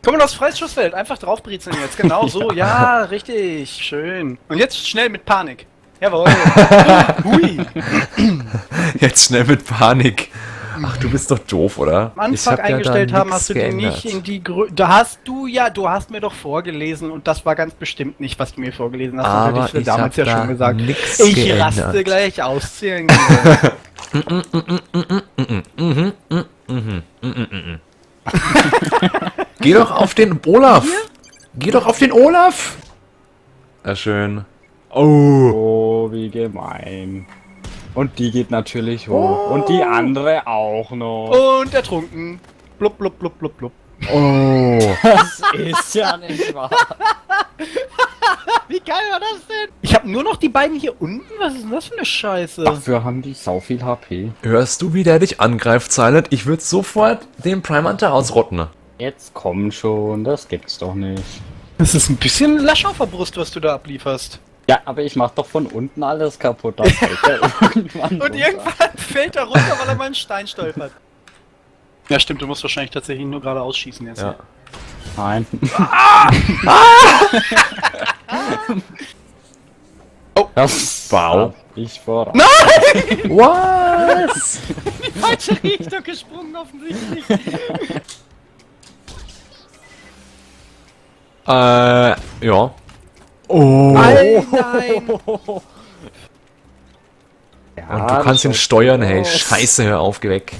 Komm mal aufs Freischussfeld, einfach draufbrezeln jetzt, genau so, ja, richtig, schön. Und jetzt schnell mit Panik. Jawohl. Hui. Jetzt schnell mit Panik. Ach, du bist doch doof, oder? Am Anfang eingestellt haben, hast du die nicht in die Größe. Da hast du hast mir doch vorgelesen und das war ganz bestimmt nicht, was du mir vorgelesen hast. Aber das hätte ich ich damals hab ja da schon gesagt. nix Ich geändert. raste gleich auszählen. Geh doch auf den Olaf! Geh doch auf den Olaf! Ja, schön. Oh! Oh, wie gemein. Und die geht natürlich hoch. Und die andere auch noch. Und ertrunken. Blub, blub, blub, blub, blub. Oh! Das ist ja nicht wahr. Wie geil war das denn? Ich habe nur noch die beiden hier unten. Was ist denn das für eine Scheiße? Dafür haben die sau viel HP. Hörst du, wie der dich angreift, Silent? Ich würde sofort den Prime Hunter ausrotten. Jetzt komm schon, das gibt's doch nicht. Das ist ein bisschen lasch auf der Brust, was du da ablieferst. Ja, aber ich mach doch von unten alles kaputt. Dann fällt der irgendwann Und runter. irgendwann fällt er runter, weil er mal einen Stein stolpert. Ja, stimmt, du musst wahrscheinlich tatsächlich nur gerade ausschießen jetzt. Ja. Nein. Oh. Das Wow. hab ich voran. Was? Falsche Richtung gesprungen offensichtlich. Ja. Oh! Nein! Ja, Und du kannst ihn das steuern, schaut hey. aus. Scheiße, hör auf, geh weg.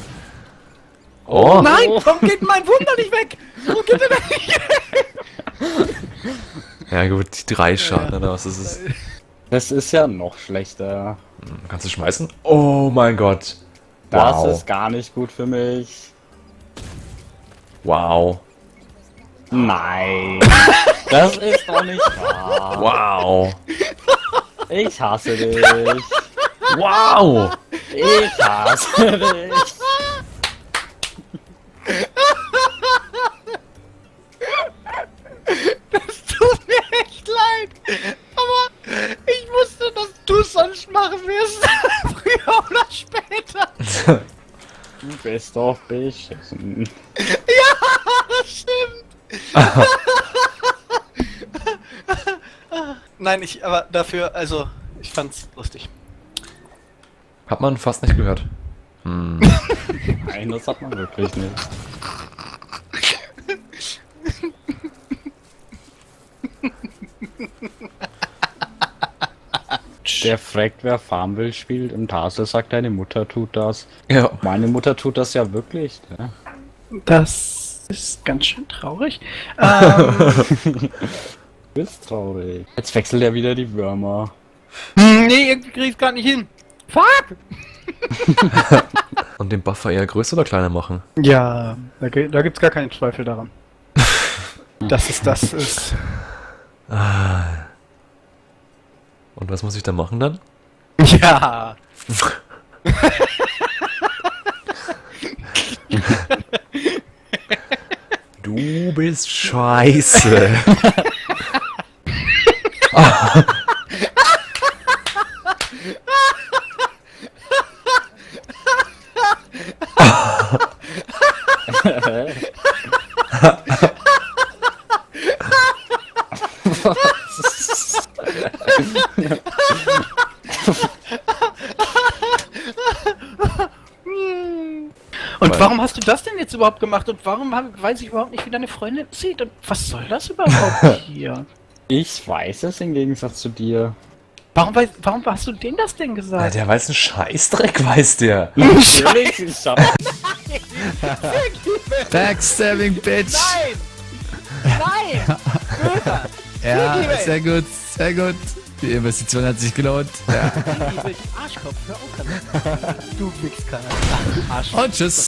Oh! Nein, warum geht mein Wunder nicht weg? Warum geht er denn nicht weg? Ja gut, die 3 Schaden, oder was ist es? Das ist ja noch schlechter. Kannst du schmeißen? Oh mein Gott. Das Wow. ist gar nicht gut für mich. Wow. Nein. Das ist doch nicht wahr. Wow. Ich hasse dich. Wow. Ich hasse dich. Es tut mir echt leid. Aber ich wusste, dass du es sonst machen wirst. Früher oder später. Du bist doch beschissen. Das stimmt. Nein, aber dafür, also, ich fand's lustig. Hat man fast nicht gehört. Nein, das hat man wirklich nicht. Der fragt, wer Farmville spielt. Im Tassel sagt, deine Mutter tut das. Ja. Meine Mutter tut das ja wirklich. Ne? Das ist ganz schön traurig. Du bist traurig. Jetzt wechselt er wieder die Würmer. Nee, irgendwie krieg ich's gar nicht hin. Fuck! Und den Buffer eher größer oder kleiner machen? Ja, da gibt's gar keinen Zweifel daran. Das ist. Und was muss ich da machen dann? Ja. Du bist scheiße. Und warum hast du das denn jetzt überhaupt gemacht? Und warum weiß ich überhaupt nicht, wie deine Freundin sieht? Und was soll das überhaupt hier? Ich weiß es im Gegensatz zu dir. Warum hast du denen das denn Ja, gesagt? der weiß einen Scheißdreck, weiß der. Natürlich, ich hab Backstabbing, Bitch! Nein! Ja, sehr gut, sehr gut. Die Investition hat sich gelohnt. Ja. Arschkopf, hör auf damit. Du Wichskanal. Arsch. Und tschüss.